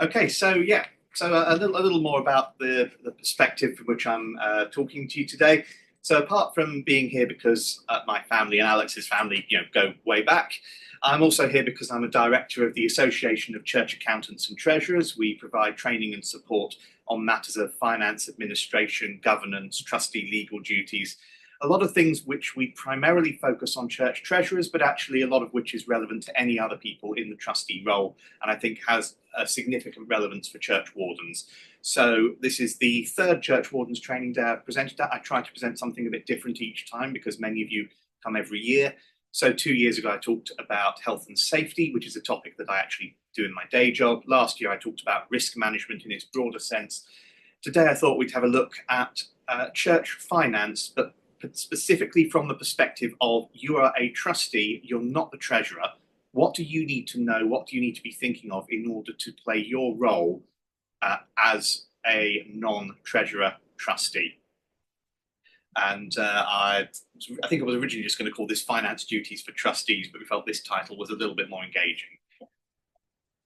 Okay, so a little more about the perspective from which I'm talking to you today. So apart from being here because my family and Alex's family, go way back, I'm also here because I'm a director of the Association of Church Accountants and Treasurers. We provide training and support on matters of finance, administration, governance, trustee legal duties, a lot of things which we primarily focus on church treasurers, but actually a lot of which is relevant to any other people in the trustee role, and I think has a significant relevance for church wardens. So this is the third church wardens training day I've presented at. I try to present something a bit different each time because many of you come every year. So 2 years ago, I talked about health and safety, which is a topic that I actually do in my day job. Last year, I talked about risk management in its broader sense. Today, I thought we'd have a look at church finance, but specifically from the perspective of you are a trustee, you're not the treasurer. What do you need to know? What do you need to be thinking of in order to play your role as a non-treasurer trustee? And I think I was originally just going to call this Finance Duties for Trustees, but we felt this title was a little bit more engaging.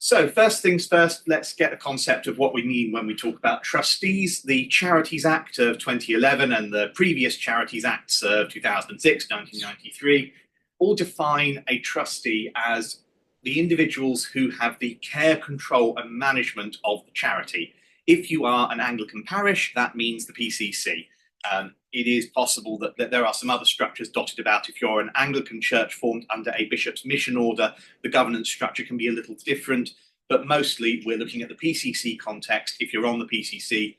So first things first, let's get a concept of what we mean when we talk about trustees. The Charities Act of 2011 and the previous Charities Acts of 2006, 1993, all define a trustee as the individuals who have the care, control and management of the charity. If you are an Anglican parish, that means the PCC. It is possible that there are some other structures dotted about. If you're an Anglican church formed under a bishop's mission order, the governance structure can be a little different, but mostly we're looking at the PCC context. If you're on the PCC,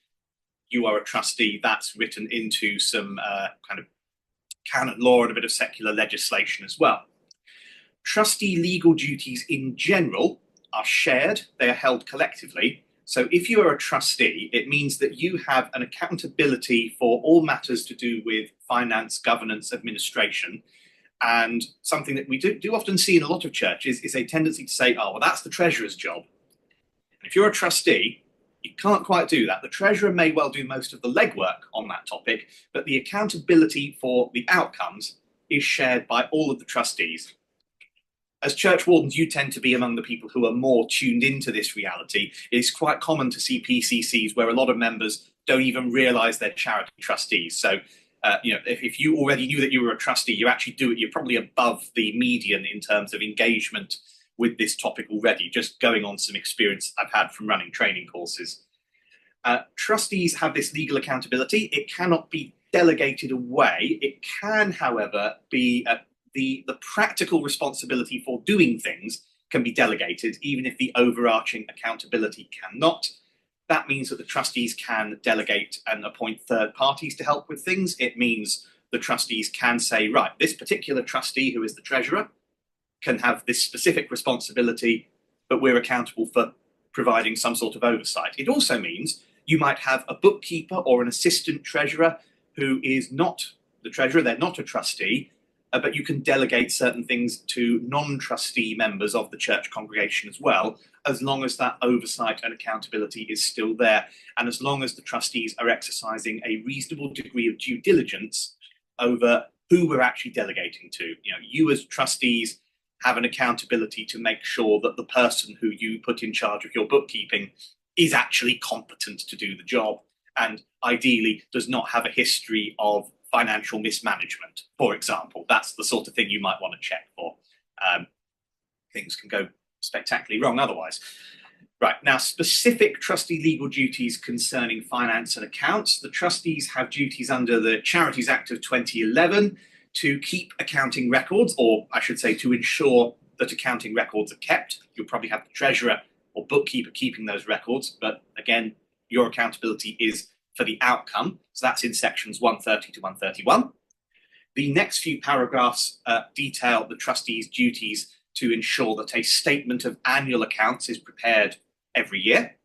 you are a trustee. That's written into some kind of canon law and a bit of secular legislation as well. Trustee legal duties in general are shared. They are held collectively. So if you are a trustee, it means that you have an accountability for all matters to do with finance, governance, administration. And something that we do often see in a lot of churches is a tendency to say, oh, well, that's the treasurer's job. And if you're a trustee, you can't quite do that. The treasurer may well do most of the legwork on that topic, but the accountability for the outcomes is shared by all of the trustees. As church wardens, you tend to be among the people who are more tuned into this reality. It's quite common to see PCCs where a lot of members don't even realise they're charity trustees. So, if you already knew that you were a trustee, you actually do it. You're probably above the median in terms of engagement with this topic already, just going on some experience I've had from running training courses. Trustees have this legal accountability. It cannot be delegated away. It can, however, be the practical responsibility for doing things can be delegated, even if the overarching accountability cannot. That means that the trustees can delegate and appoint third parties to help with things. It means the trustees can say, right, this particular trustee who is the treasurer can have this specific responsibility, but we're accountable for providing some sort of oversight. It also means you might have a bookkeeper or an assistant treasurer who is not the treasurer, they're not a trustee, but you can delegate certain things to non-trustee members of the church congregation as well, as long as that oversight and accountability is still there, and as long as the trustees are exercising a reasonable degree of due diligence over who we're actually delegating to. You as trustees have an accountability to make sure that the person who you put in charge of your bookkeeping is actually competent to do the job, and ideally does not have a history of financial mismanagement, for example. That's the sort of thing you might want to check for. Things can go spectacularly wrong otherwise. Right, now specific trustee legal duties concerning finance and accounts. The trustees have duties under the Charities Act of 2011 to keep accounting records, or I should say to ensure that accounting records are kept. You'll probably have the treasurer or bookkeeper keeping those records, but again, your accountability is for the outcome. So that's in sections 130 to 131. The next few paragraphs detail the trustees' duties to ensure that a statement of annual accounts is prepared every year.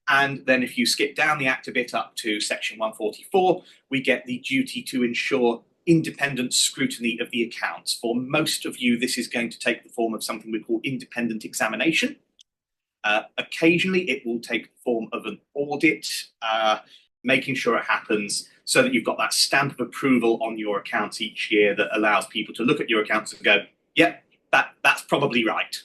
And then if you skip down the act a bit up to section 144, we get the duty to ensure independent scrutiny of the accounts. For most of you, this is going to take the form of something we call independent examination. Occasionally, it will take the form of an audit, making sure it happens so that you've got that stamp of approval on your accounts each year that allows people to look at your accounts and go, yep, that's probably right.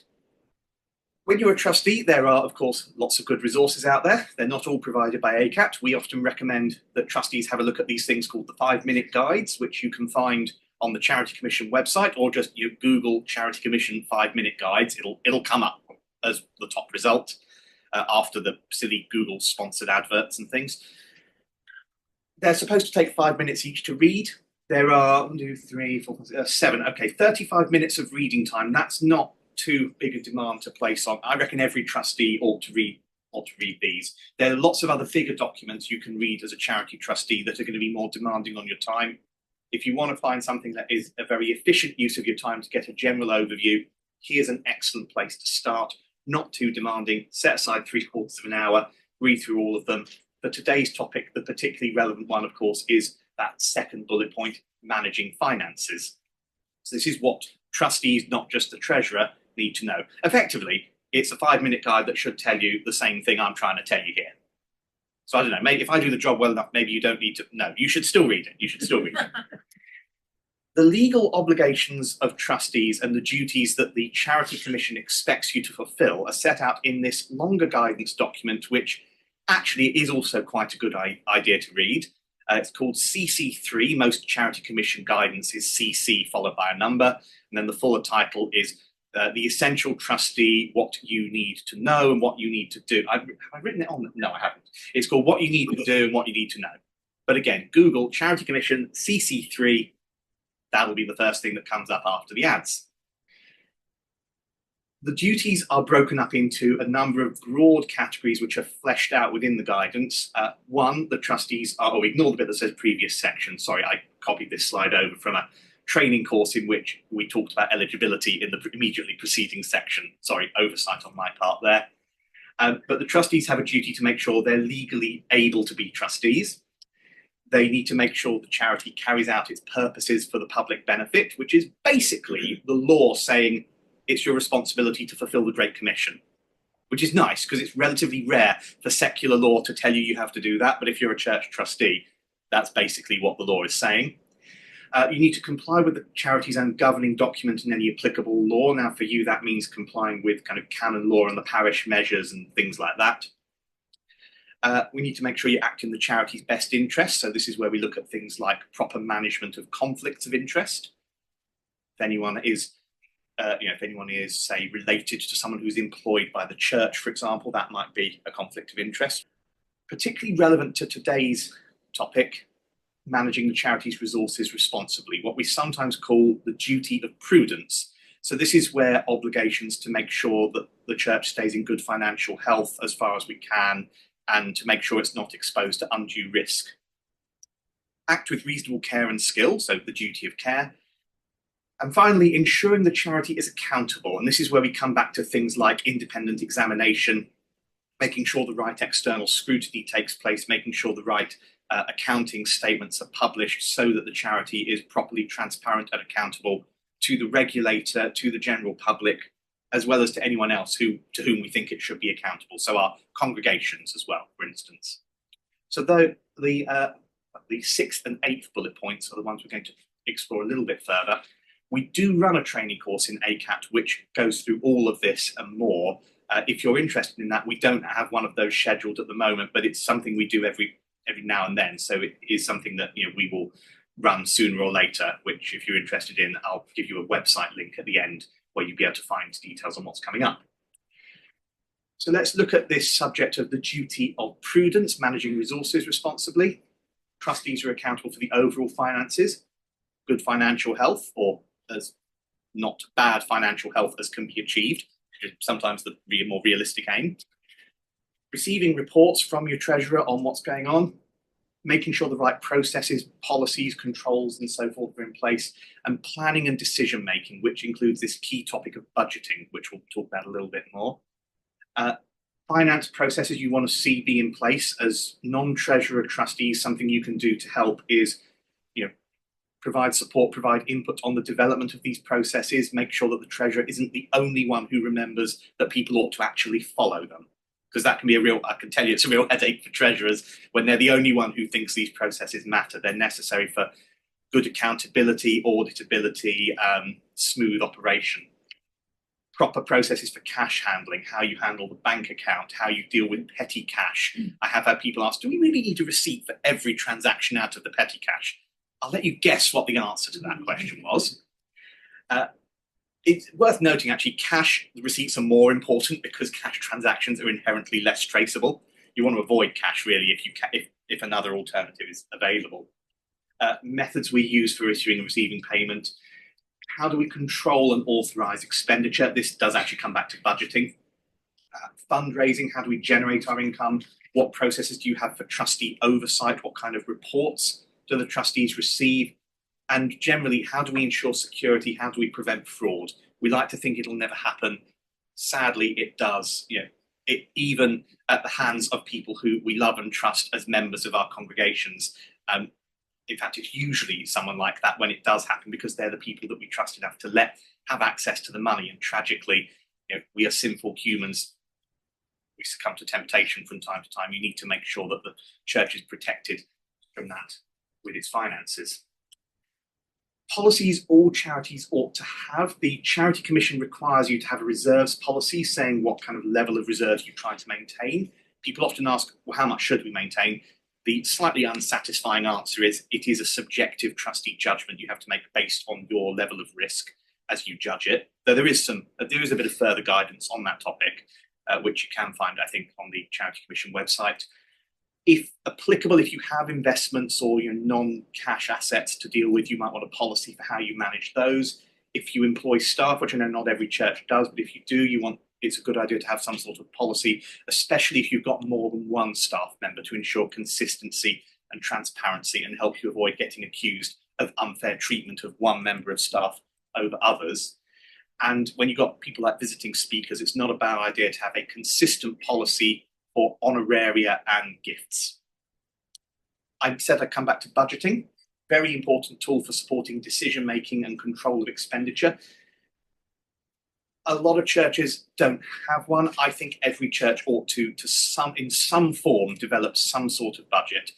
When you're a trustee, there are, of course, lots of good resources out there. They're not all provided by ACAT. We often recommend that trustees have a look at these things called the 5-minute guides, which you can find on the Charity Commission website, or just you Google Charity Commission 5-minute guides. It'll come up as the top result after the silly Google sponsored adverts and things. They're supposed to take 5 minutes each to read. There are 1, 2, 3, 4, 5, 7. Okay, 35 minutes of reading time. That's not too big a demand to place on. I reckon every trustee ought to read these. There are lots of other bigger documents you can read as a charity trustee that are going to be more demanding on your time. If you want to find something that is a very efficient use of your time to get a general overview, here's an excellent place to start. Not too demanding. Set aside 3/4 of an hour, read through all of them. For today's topic, the particularly relevant one, of course, is that second bullet point, managing finances. So this is what trustees, not just the treasurer, need to know. Effectively, it's a 5-minute guide that should tell you the same thing I'm trying to tell you here. So I don't know, maybe if I do the job well enough, maybe you don't need to. No, you should still read it. You should still read it. The legal obligations of trustees and the duties that the Charity Commission expects you to fulfil are set out in this longer guidance document, which actually is also quite a good idea to read. It's called CC3. Most Charity Commission guidance is CC followed by a number. And then the fuller title is The Essential Trustee, What You Need to Know and What You Need to Do. Have I written it on? No, I haven't. It's called What You Need to Do and What You Need to Know. But again, Google Charity Commission CC3. That will be the first thing that comes up after the ads. The duties are broken up into a number of broad categories which are fleshed out within the guidance. One, the trustees are, ignore the bit that says previous section. Sorry, I copied this slide over from a training course in which we talked about eligibility in the immediately preceding section. Sorry, oversight on my part there. But the trustees have a duty to make sure they're legally able to be trustees. They need to make sure the charity carries out its purposes for the public benefit, which is basically the law saying it's your responsibility to fulfill the Great Commission, which is nice because it's relatively rare for secular law to tell you you have to do that. But if you're a church trustee, that's basically what the law is saying. You need to comply with the charity's own governing document and any applicable law. Now, for you, that means complying with kind of canon law and the parish measures and things like that. We need to make sure you act in the charity's best interest. So this is where we look at things like proper management of conflicts of interest. If anyone is, say, related to someone who's employed by the church, for example, that might be a conflict of interest. Particularly relevant to today's topic, managing the charity's resources responsibly, what we sometimes call the duty of prudence. So this is where obligations to make sure that the church stays in good financial health as far as we can, and to make sure it's not exposed to undue risk. Act with reasonable care and skill, so the duty of care. And finally, ensuring the charity is accountable. And this is where we come back to things like independent examination, making sure the right external scrutiny takes place, making sure the right accounting statements are published so that the charity is properly transparent and accountable to the regulator, to the general public, as well as to anyone else to whom we think it should be accountable. So our congregations as well, for instance. So the 6th and 8th bullet points are the ones we're going to explore a little bit further. We do run a training course in ACAT which goes through all of this and more. If you're interested in that, we don't have one of those scheduled at the moment, but it's something we do every now and then. So it is something that we will run sooner or later, which if you're interested in, I'll give you a website link at the end where you'll be able to find details on what's coming up. So let's look at this subject of the duty of prudence, managing resources responsibly. Trustees are accountable for the overall finances, good financial health, or as not bad financial health as can be achieved, which is sometimes the more realistic aim. Receiving reports from your treasurer on what's going on, making sure the right processes, policies, controls, and so forth are in place, and planning and decision making, which includes this key topic of budgeting, which we'll talk about a little bit more. Finance processes you want to see be in place as non-treasurer trustees. Something you can do to help is, provide support, provide input on the development of these processes, make sure that the treasurer isn't the only one who remembers that people ought to actually follow them. Because that can be I can tell you, it's a real headache for treasurers when they're the only one who thinks these processes matter. They're necessary for good accountability, auditability, smooth operation. proper processes for cash handling, how you handle the bank account, how you deal with petty cash. I have had people ask, do we really need a receipt for every transaction out of the petty cash? I'll let you guess what the answer to that question was. It's worth noting, actually, cash receipts are more important because cash transactions are inherently less traceable. You want to avoid cash, really, if another alternative is available. Methods we use for issuing and receiving payment. How do we control and authorize expenditure? This does actually come back to budgeting. Fundraising, how do we generate our income? What processes do you have for trustee oversight? What kind of reports do the trustees receive? And generally, how do we ensure security? How do we prevent fraud? We like to think it'll never happen. Sadly, it does. Even at the hands of people who we love and trust as members of our congregations. In fact, it's usually someone like that when it does happen, because they're the people that we trust enough to have access to the money. And tragically, we are sinful humans. We succumb to temptation from time to time. You need to make sure that the church is protected from that with its finances. Policies all charities ought to have. The Charity Commission requires you to have a reserves policy saying what kind of level of reserves you try to maintain. People often ask, well, how much should we maintain? The slightly unsatisfying answer is it is a subjective trustee judgment you have to make based on your level of risk as you judge it. Though there is a bit of further guidance on that topic, which you can find, I think, on the Charity Commission website. If applicable, if you have investments or your non-cash assets to deal with, you might want a policy for how you manage those. If you employ staff, which I know not every church does, but if you do, it's a good idea to have some sort of policy, especially if you've got more than one staff member, to ensure consistency and transparency and help you avoid getting accused of unfair treatment of one member of staff over others. And when you've got people like visiting speakers, it's not a bad idea to have a consistent policy for honoraria and gifts. I said I'd come back to budgeting. Very important tool for supporting decision-making and control of expenditure. A lot of churches don't have one. I think every church ought to in some form, develop some sort of budget.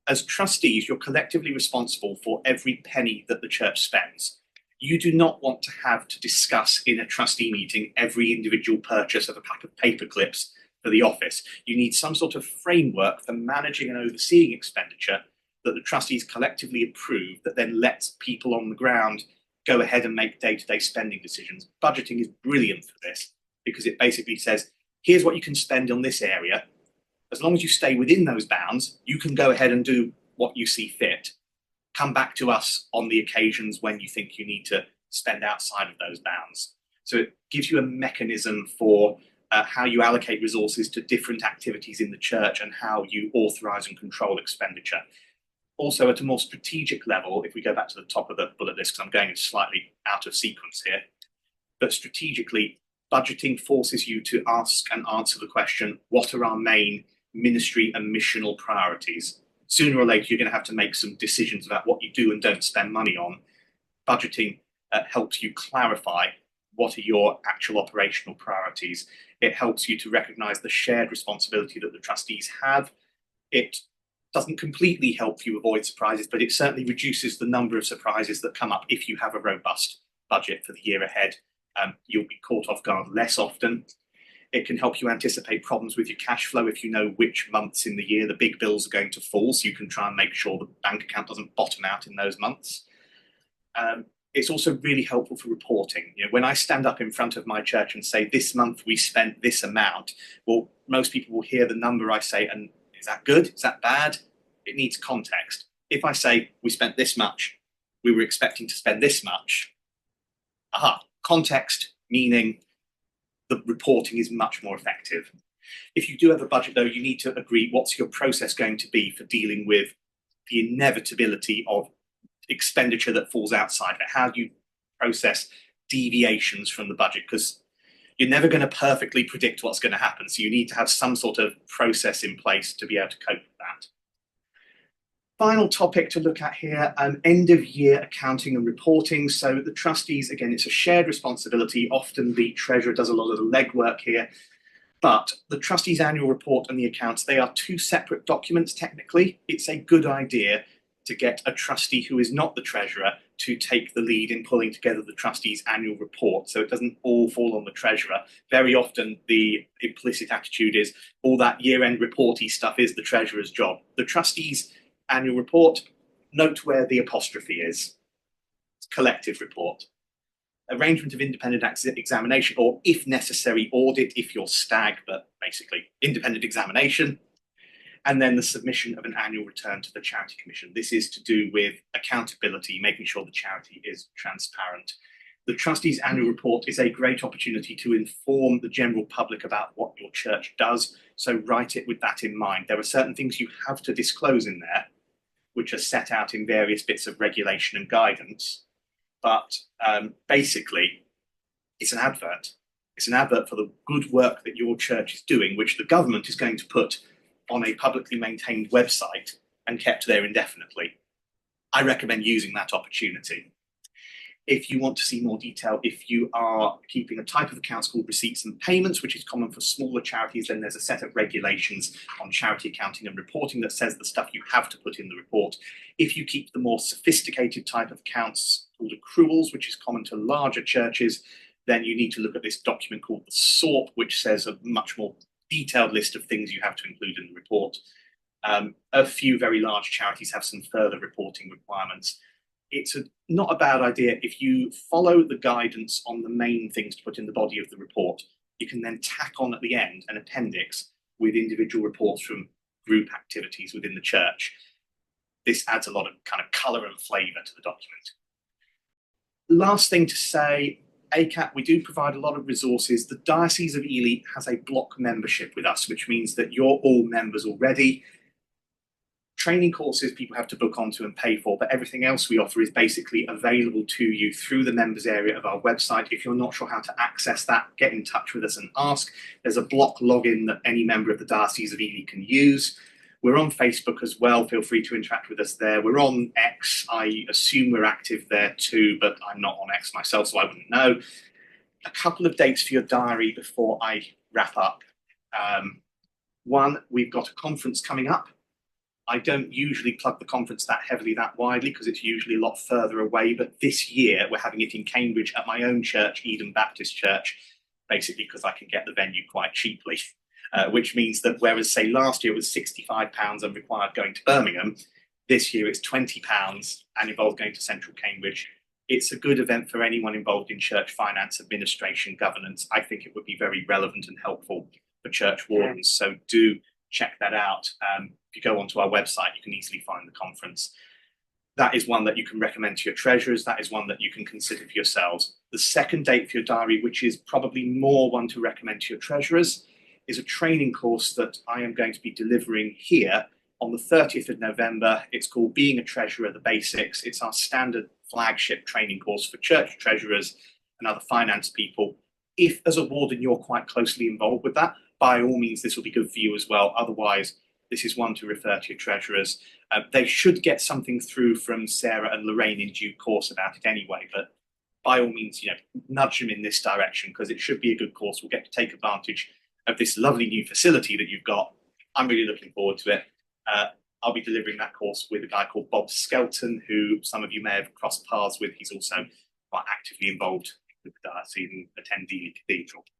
As trustees, you're collectively responsible for every penny that the church spends. You do not want to have to discuss in a trustee meeting every individual purchase of a pack of paper clips for the office. You need some sort of framework for managing and overseeing expenditure that the trustees collectively approve, that then lets people on the ground go ahead and make day-to-day spending decisions. Budgeting is brilliant for this because it basically says, here's what you can spend on this area. As long as you stay within those bounds, you can go ahead and do what you see fit. Come back to us on the occasions when you think you need to spend outside of those bounds. So it gives you a mechanism for how you allocate resources to different activities in the church and how you authorize and control expenditure. Also, at a more strategic level, if we go back to the top of the bullet list, because I'm going slightly out of sequence here, but strategically, budgeting forces you to ask and answer the question, what are our main ministry and missional priorities? Sooner or later, you're going to have to make some decisions about what you do and don't spend money on. Budgeting helps you clarify what are your actual operational priorities. It helps you to recognize the shared responsibility that the trustees have. It doesn't completely help you avoid surprises, but it certainly reduces the number of surprises that come up if you have a robust budget for the year ahead. You'll be caught off guard less often. It can help you anticipate problems with your cash flow if you know which months in the year the big bills are going to fall, so you can try and make sure the bank account doesn't bottom out in those months. It's also really helpful for reporting. When I stand up in front of my church and say, this month we spent this amount, well, most people will hear the number I say, and is that good? Is that bad? It needs context. If I say we spent this much, we were expecting to spend this much, context, meaning the reporting is much more effective. If you do have a budget, though, you need to agree what's your process going to be for dealing with the inevitability of expenditure that falls outside of it. How do you process deviations from the budget? Because you're never going to perfectly predict what's going to happen. So you need to have some sort of process in place to be able to cope with that. Final topic to look at here, end of year accounting and reporting. So the trustees, again, it's a shared responsibility. Often the treasurer does a lot of the legwork here, but the trustees' annual report and the accounts, they are two separate documents technically. It's a good idea to get a trustee who is not the treasurer to take the lead in pulling together the trustee's annual report, so it doesn't all fall on the treasurer. Very often the implicit attitude is all that year-end reporty stuff is the treasurer's job. The trustee's annual report, note where the apostrophe is. It's collective report. Arrangement of independent examination, or if necessary, audit if you're stag, but basically independent examination. And then the submission of an annual return to the Charity Commission. This is to do with accountability, making sure the charity is transparent. The trustee's annual report is a great opportunity to inform the general public about what your church does, so write it with that in mind. There are certain things you have to disclose in there, which are set out in various bits of regulation and guidance, but basically it's an advert. It's an advert for the good work that your church is doing, which the government is going to put on a publicly maintained website and kept there indefinitely. I recommend using that opportunity. If you want to see more detail, if you are keeping a type of accounts called receipts and payments, which is common for smaller charities, then there's a set of regulations on charity accounting and reporting that says the stuff you have to put in the report. If you keep the more sophisticated type of accounts called accruals, which is common to larger churches, then you need to look at this document called the SORP, which says a much more detailed list of things you have to include in the report. A few very large charities have some further reporting requirements. It's not a bad idea if you follow the guidance on the main things to put in the body of the report. You can then tack on at the end an appendix with individual reports from group activities within the church. This adds a lot of kind of colour and flavour to the document. Last thing to say, ACAT, we do provide a lot of resources. The Diocese of Ely has a block membership with us, which means that you're all members already. Training courses people have to book onto and pay for, but everything else we offer is basically available to you through the members area of our website. If you're not sure how to access that, get in touch with us and ask. There's a block login that any member of the Diocese of Ely can use. We're on Facebook as well. Feel free to interact with us there. We're on X. I assume we're active there too, but I'm not on X myself, so I wouldn't know. A couple of dates for your diary before I wrap up. One, we've got a conference coming up. I don't usually plug the conference that heavily, that widely, because it's usually a lot further away. But this year, we're having it in Cambridge at my own church, Eden Baptist Church, basically because I can get the venue quite cheaply. Which means that whereas, say, last year it was £65 and required going to Birmingham, this year it's £20 and involved going to central Cambridge. It's a good event for anyone involved in church finance, administration, governance. I think it would be very relevant and helpful for churchwardens. So do check that out. If you go onto our website, you can easily find the conference. That is one that you can recommend to your treasurers. That is one that you can consider for yourselves. The second date for your diary, which is probably more one to recommend to your treasurers, is a training course that I am going to be delivering here on the 30th of November. It's called Being a Treasurer, the Basics. It's our standard flagship training course for church treasurers and other finance people. If as a warden you're quite closely involved with that, by all means, this will be good for you as well. Otherwise, this is one to refer to your treasurers. They should get something through from Sarah and Lorraine in due course about it anyway, but by all means, nudge them in this direction because it should be a good course. We'll get to take advantage of this lovely new facility that you've got. I'm really looking forward to it. I'll be delivering that course with a guy called Bob Skelton, who some of you may have crossed paths with. He's also quite actively involved with the Diocese and attend Ely Cathedral.